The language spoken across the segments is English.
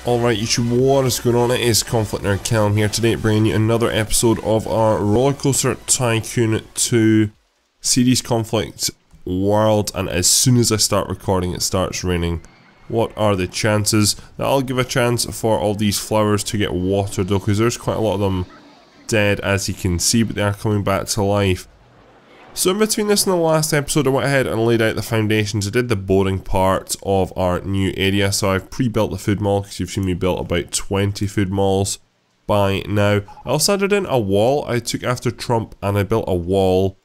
Alright YouTube, what is going on? It is ConflctNerd Callum here today, bringing you another episode of our RollerCoaster Tycoon 2 series conflict world, and as soon as I start recording it starts raining. What are the chances that I'll give a chance for all these flowers to get watered though, because there's quite a lot of them dead as you can see, but they are coming back to life. So in between this and the last episode, I went ahead and laid out the foundations. I did the boring part of our new area, so I've pre-built the food mall, because you've seen me build about 20 food malls by now. I also added in a wall. I took after Trump and I built a wall,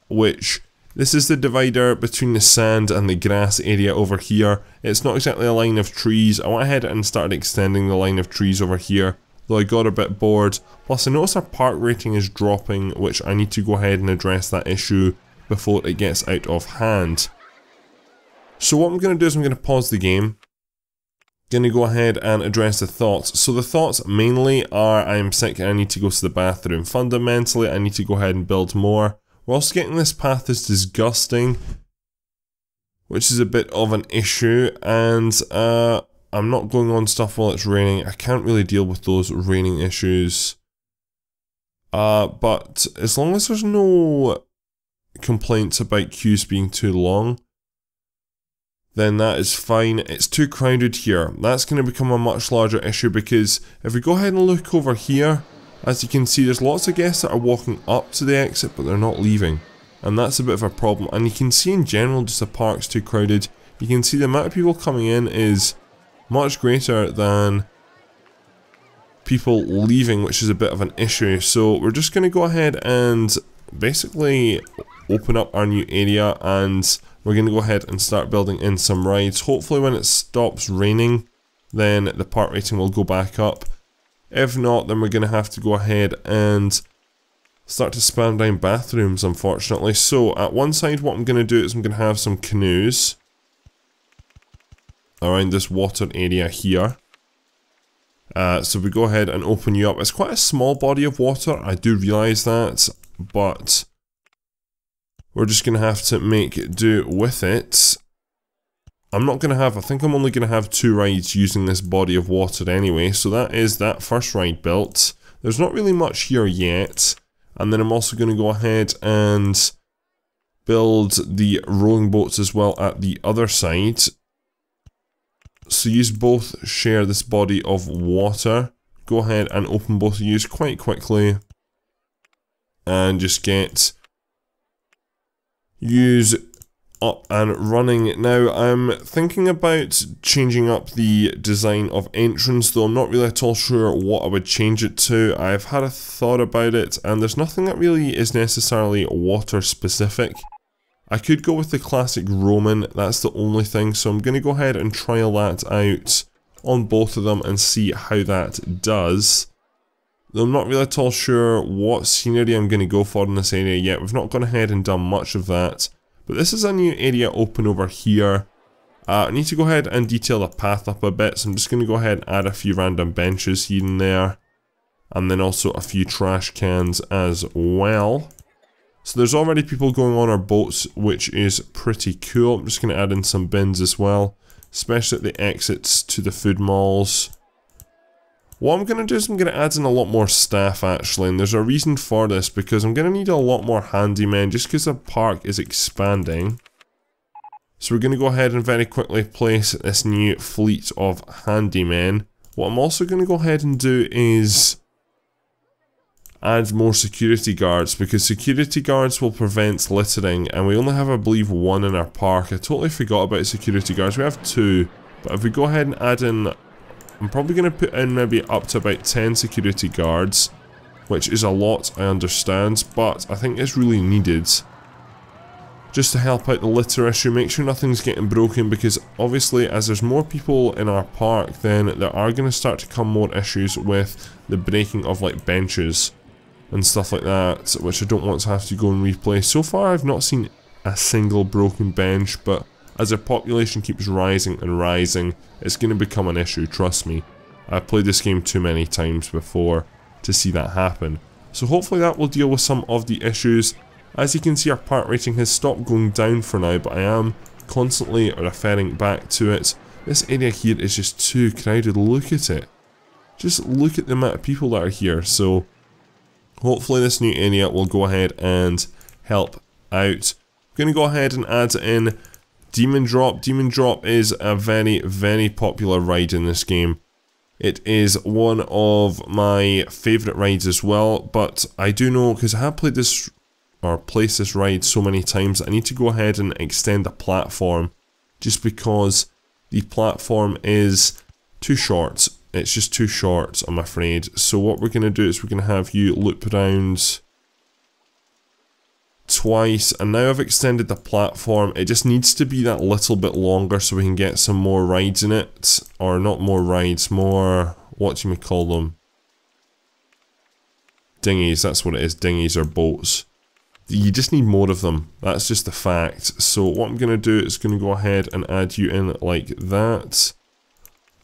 which, this is the divider between the sand and the grass area over here. It's not exactly a line of trees. I went ahead and started extending the line of trees over here, though I got a bit bored. Plus I noticed our park rating is dropping, which I need to go ahead and address that issue before it gets out of hand. So what I'm going to do is I'm going to pause the game. Going to go ahead and address the thoughts. So the thoughts mainly are, I am sick and I need to go to the bathroom. Fundamentally, I need to go ahead and build more. We're also getting this path is disgusting, which is a bit of an issue, and I'm not going on stuff while it's raining. I can't really deal with those raining issues. But as long as there's no complaints about queues being too long, then that is fine. It's too crowded here. That's going to become a much larger issue, because if we go ahead and look over here, as you can see, there's lots of guests that are walking up to the exit, but they're not leaving. And that's a bit of a problem. And you can see in general, just the park's too crowded. You can see the amount of people coming in is much greater than people leaving, which is a bit of an issue. So we're just going to go ahead and basically open up our new area, and we're going to go ahead and start building in some rides. Hopefully when it stops raining, then the park rating will go back up. If not, then we're going to have to go ahead and start to spam down bathrooms, unfortunately. So at one side, what I'm going to do is I'm going to have some canoes around this water area here. So we go ahead and open you up. It's quite a small body of water, I do realise that, but we're just going to have to make do with it. I'm not going to have, I think I'm only going to have 2 rides using this body of water anyway, so that is that first ride built. There's not really much here yet, and then I'm also going to go ahead and build the rolling boats as well at the other side. So you both share this body of water. Go ahead and open both of you quite quickly, and just get use up and running. Now I'm thinking about changing up the design of entrance, though I'm not really at all sure what I would change it to. I've had a thought about it, and there's nothing that really is necessarily water specific. I could go with the classic Roman, that's the only thing, so I'm going to go ahead and trial that out on both of them and see how that does. Though I'm not really at all sure what scenery I'm going to go for in this area yet. We've not gone ahead and done much of that. But this is a new area open over here. I need to go ahead and detail the path up a bit, so I'm just going to go ahead and add a few random benches here and there. And then also a few trash cans as well. So there's already people going on our boats, which is pretty cool. I'm just going to add in some bins as well, especially at the exits to the food malls. What I'm going to do is I'm going to add in a lot more staff actually, and there's a reason for this, because I'm going to need a lot more handymen just because the park is expanding. So we're going to go ahead and very quickly place this new fleet of handymen. What I'm also going to go ahead and do is add more security guards, because security guards will prevent littering, and we only have, I believe, 1 in our park. I totally forgot about security guards. We have 2, but if we go ahead and add in, I'm probably going to put in maybe up to about 10 security guards, which is a lot, I understand, but I think it's really needed just to help out the litter issue, make sure nothing's getting broken, because obviously as there's more people in our park, then there are going to start to come more issues with the breaking of like benches and stuff like that, which I don't want to have to go and replace. So far I've not seen a single broken bench, but as our population keeps rising and rising, it's going to become an issue, trust me. I've played this game too many times before to see that happen. So hopefully that will deal with some of the issues. As you can see, our park rating has stopped going down for now, but I am constantly referring back to it. This area here is just too crowded. Look at it. Just look at the amount of people that are here. So hopefully this new area will go ahead and help out. I'm going to go ahead and add in Demon Drop. Demon Drop is a very, very popular ride in this game. It is one of my favourite rides as well, but I do know, because I have played this, or placed this ride so many times, I need to go ahead and extend the platform, just because the platform is too short. It's just too short, I'm afraid. So what we're going to do is we're going to have you loop around twice, and now I've extended the platform. It just needs to be that little bit longer so we can get some more rides in it, or not more rides, more, what do you call them? Dinghies, that's what it is, dinghies or boats. You just need more of them, that's just the fact. So what I'm going to do is going to go ahead and add you in like that.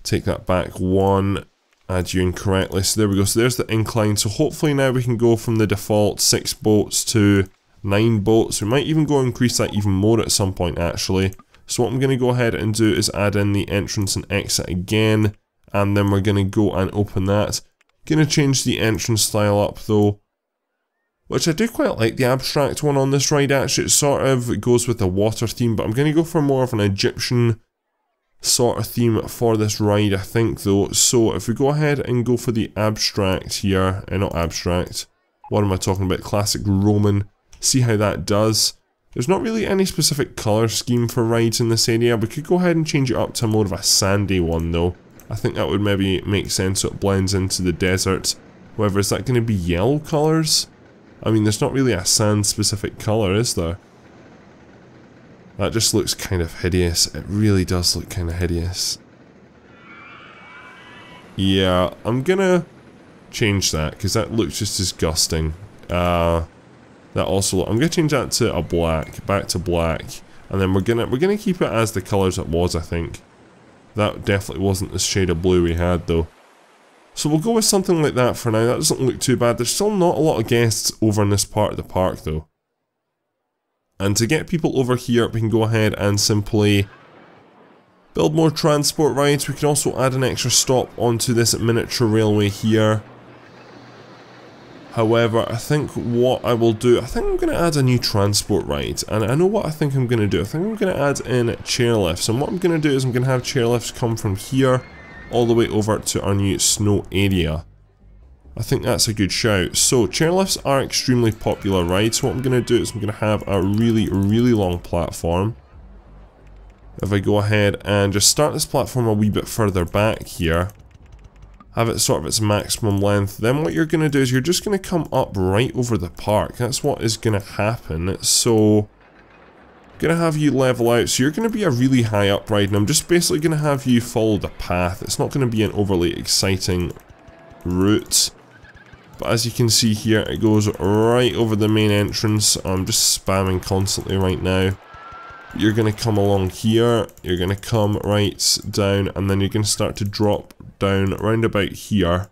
Take that back one, add you in correctly, so there we go. So there's the incline, so hopefully now we can go from the default 6 boats to 9 boats. We might even go and increase that even more at some point actually. So what I'm going to go ahead and do is add in the entrance and exit again, and then we're going to go and open that. Going to change the entrance style up though, which I do quite like the abstract one on this ride actually. It sort of goes with the water theme, but I'm going to go for more of an Egyptian sort of theme for this ride I think though. So if we go ahead and go for the abstract here, not abstract, what am I talking about, classic Roman. See how that does. There's not really any specific colour scheme for rides in this area. We could go ahead and change it up to more of a sandy one though. I think that would maybe make sense so it blends into the desert. However, is that going to be yellow colours? I mean, there's not really a sand specific colour, is there? That just looks kind of hideous. It really does look kind of hideous. Yeah, I'm gonna change that because that looks just disgusting. That also, I'm gonna change that to a black, back to black, and then we're gonna keep it as the colours it was. I think that definitely wasn't the shade of blue we had though. So we'll go with something like that for now. That doesn't look too bad. There's still not a lot of guests over in this part of the park though. And to get people over here, we can go ahead and simply build more transport rides. We can also add an extra stop onto this miniature railway here. However, I think what I will do, I think I'm going to add a new transport ride. And I know what I think I'm going to do. I think I'm going to add in chairlifts. And what I'm going to do is I'm going to have chairlifts come from here all the way over to our new snow area. I think that's a good shout. So chairlifts are extremely popular rides. So what I'm going to do is I'm going to have a really, really long platform. If I go ahead and just start this platform a wee bit further back here, have it sort of its maximum length, then what you're going to do is you're just going to come up right over the park. That's what is going to happen. So I'm going to have you level out, so you're going to be a really high up ride, and I'm just basically going to have you follow the path. It's not going to be an overly exciting route, but as you can see here, it goes right over the main entrance. I'm just spamming constantly right now. You're going to come along here, you're going to come right down, and then you're going to start to drop down round about here.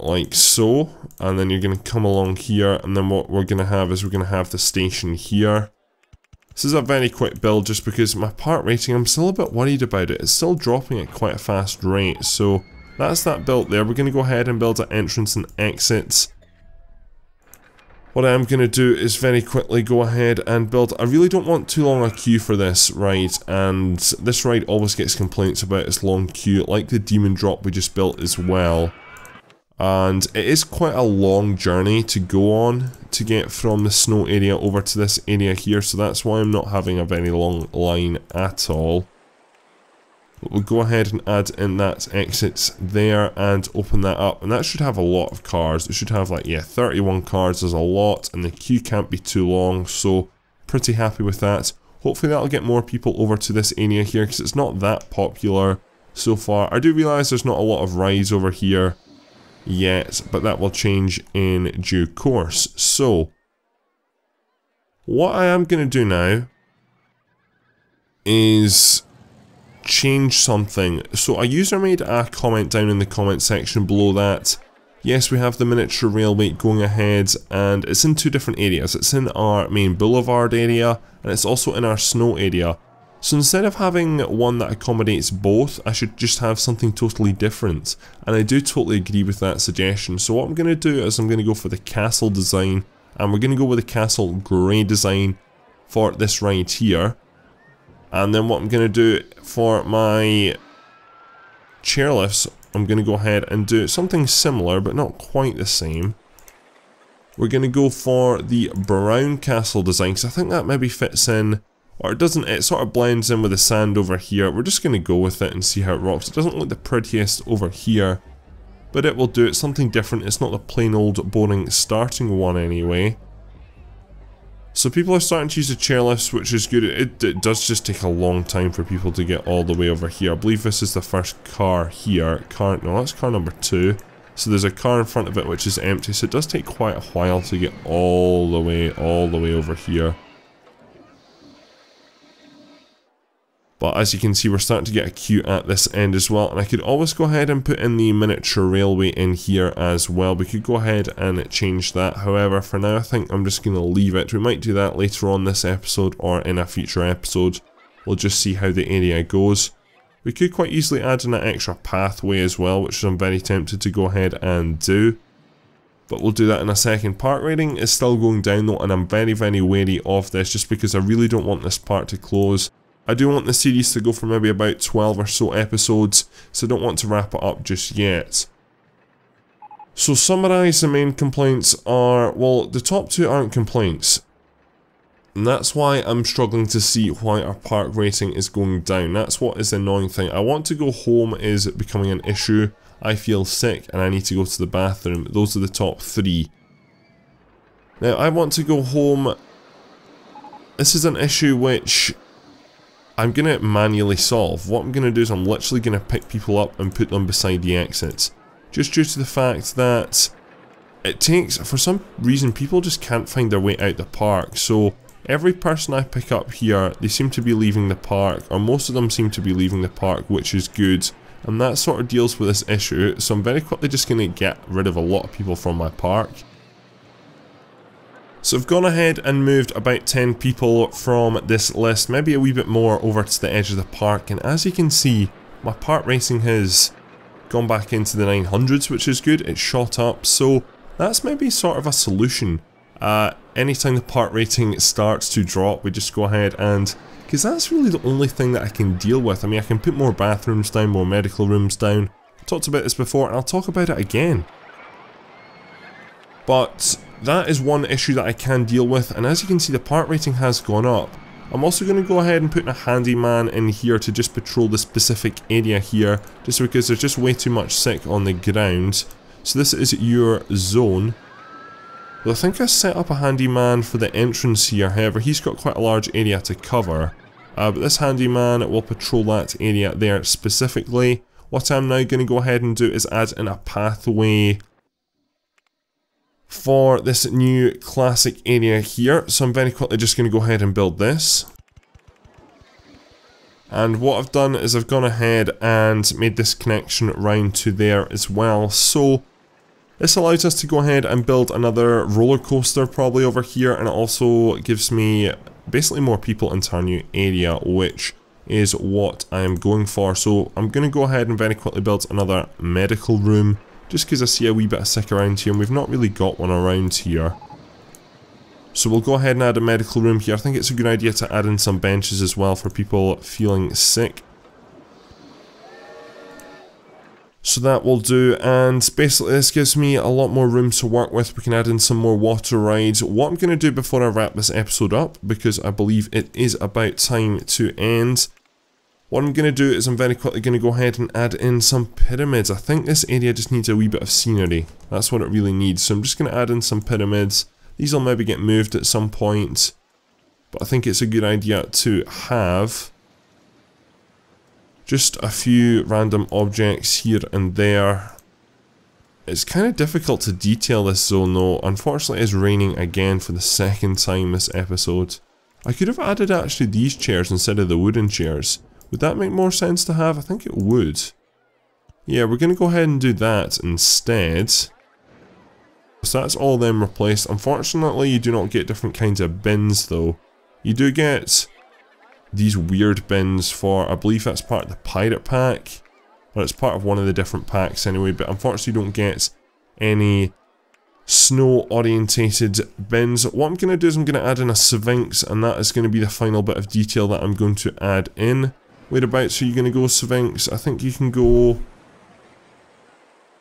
Like so. And then you're going to come along here, and then what we're going to have is we're going to have the station here. This is a very quick build just because my part rating, I'm still a bit worried about it. It's still dropping at quite a fast rate, so that's that built there. We're going to go ahead and build an entrance and exit. What I am going to do is very quickly go ahead and build. I really don't want too long a queue for this ride, and this ride always gets complaints about its long queue, like the Demon Drop we just built as well. And it is quite a long journey to go on to get from the snow area over to this area here, so that's why I'm not having a very long line at all. But we'll go ahead and add in that exit there and open that up, and that should have a lot of cars. It should have like, yeah, 31 cars is a lot, and the queue can't be too long, so pretty happy with that. Hopefully that'll get more people over to this area here, because it's not that popular so far. I do realise there's not a lot of rides over here yet, but that will change in due course. So what I am going to do now is change something. So a user made a comment down in the comment section below that yes, we have the miniature railway going ahead, and it's in two different areas. It's in our main boulevard area, and it's also in our snow area. So instead of having one that accommodates both, I should just have something totally different. And I do totally agree with that suggestion. So what I'm going to do is I'm going to go for the castle design, and we're going to go with the castle grey design for this ride here. And then what I'm going to do for my chairlifts, I'm going to go ahead and do something similar but not quite the same. We're going to go for the brown castle design because I think that maybe fits in. Or it doesn't, it sort of blends in with the sand over here. We're just going to go with it and see how it rocks. It doesn't look the prettiest over here, but it will do. It's something different. It's not the plain old boring starting one anyway. So people are starting to use the chairlifts, which is good. It does just take a long time for people to get all the way over here. I believe this is the first car here. No, that's car number 2. So there's a car in front of it which is empty, so it does take quite a while to get all the way over here. But as you can see, we're starting to get a queue at this end as well. And I could always go ahead and put in the miniature railway in here as well. We could go ahead and change that. However, for now, I think I'm just going to leave it. We might do that later on this episode or in a future episode. We'll just see how the area goes. We could quite easily add in an extra pathway as well, which I'm very tempted to go ahead and do. But we'll do that in a second. Park rating is still going down though, and I'm very, very wary of this just because I really don't want this part to close. I do want the series to go for maybe about 12 or so episodes, so I don't want to wrap it up just yet. So summarise, the main complaints are, well, the top 2 aren't complaints. And that's why I'm struggling to see why our park rating is going down. That's what is the annoying thing. I want to go home is becoming an issue. I feel sick and I need to go to the bathroom. Those are the top 3. Now I want to go home. This is an issue which I'm going to manually solve. What I'm going to do is I'm literally going to pick people up and put them beside the exits. Just due to the fact that it takes, for some reason, people just can't find their way out the park. So every person I pick up here, they seem to be leaving the park, or most of them seem to be leaving the park, which is good. And that sort of deals with this issue. So I'm very quickly just going to get rid of a lot of people from my park. So I've gone ahead and moved about 10 people from this list, maybe a wee bit more, over to the edge of the park. And as you can see, my park racing has gone back into the 900s, which is good. It's shot up, so that's maybe sort of a solution. Anytime the park rating starts to drop, we just go ahead and, because that's really the only thing that I can deal with. I mean, I can put more bathrooms down, more medical rooms down. I talked about this before, and I'll talk about it again. But that is one issue that I can deal with, and as you can see, the park rating has gone up. I'm also going to go ahead and put a handyman in here to just patrol the specific area here, just because there's just way too much sick on the ground. So this is your zone. Well, I think I set up a handyman for the entrance here, however he's got quite a large area to cover. But this handyman will patrol that area there specifically. What I'm now going to go ahead and do is add in a pathway for this new classic area here. So I'm very quickly just going to go ahead and build this. And what I've done is I've gone ahead and made this connection round to there as well. So this allows us to go ahead and build another roller coaster probably over here, and it also gives me basically more people into our new area, which is what I am going for. So I'm going to go ahead and very quickly build another medical room, just because I see a wee bit of sick around here, and we've not really got one around here. So we'll go ahead and add a medical room here. I think it's a good idea to add in some benches as well for people feeling sick. So that will do, and basically this gives me a lot more room to work with. We can add in some more water rides. What I'm going to do before I wrap this episode up, because I believe it is about time to end, what I'm going to do is I'm very quickly going to go ahead and add in some pyramids. I think this area just needs a wee bit of scenery. That's what it really needs. So I'm just going to add in some pyramids. These will maybe get moved at some point, but I think it's a good idea to have just a few random objects here and there. It's kind of difficult to detail this zone though. Unfortunately, it's raining again for the second time this episode. I could have added actually these chairs instead of the wooden chairs. Would that make more sense to have? I think it would. Yeah, we're going to go ahead and do that instead. So that's all them replaced. Unfortunately, you do not get different kinds of bins though. You do get these weird bins for, I believe that's part of the pirate pack, or it's part of one of the different packs anyway, but unfortunately don't get any snow orientated bins. What I'm going to do is I'm going to add in a Sphinx, and that is going to be the final bit of detail that I'm going to add in. Whereabouts are you going to go, Sphinx? I think you can go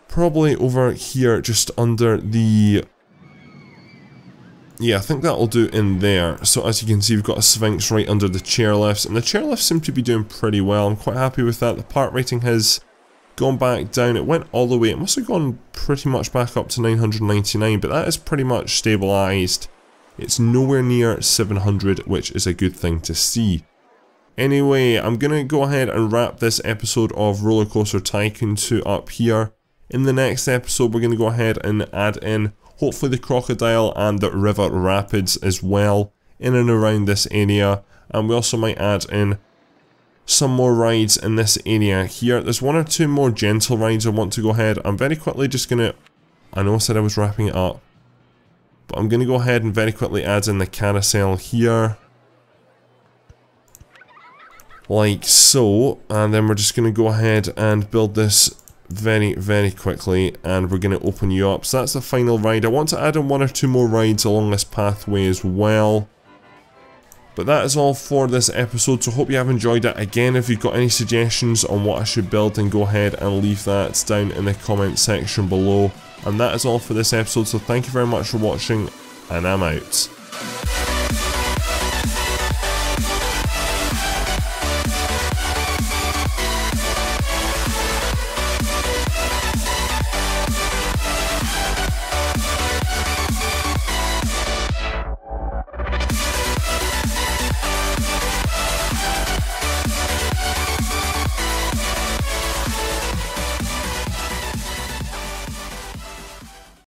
probably over here, just under the... Yeah, I think that'll do in there. So as you can see, we've got a Sphinx right under the chairlifts, and the chairlifts seem to be doing pretty well. I'm quite happy with that. The part rating has gone back down. It went all the way. It must have gone pretty much back up to 999, but that is pretty much stabilised. It's nowhere near 700, which is a good thing to see. Anyway, I'm going to go ahead and wrap this episode of RollerCoaster Tycoon 2 up here. In the next episode, we're going to go ahead and add in hopefully the crocodile and the river rapids as well in and around this area, and we also might add in some more rides in this area here. There's one or two more gentle rides I want to go ahead. I'm very quickly just going to... I know I said I was wrapping it up, but I'm going to go ahead and very quickly add in the carousel here. Like so, and then we're just going to go ahead and build this very quickly, and we're going to open you up. So that's the final ride. I want to add in one or two more rides along this pathway as well. But that is all for this episode, so hope you have enjoyed it. Again, if you've got any suggestions on what I should build, then go ahead and leave that down in the comment section below. And that is all for this episode, so thank you very much for watching, and I'm out.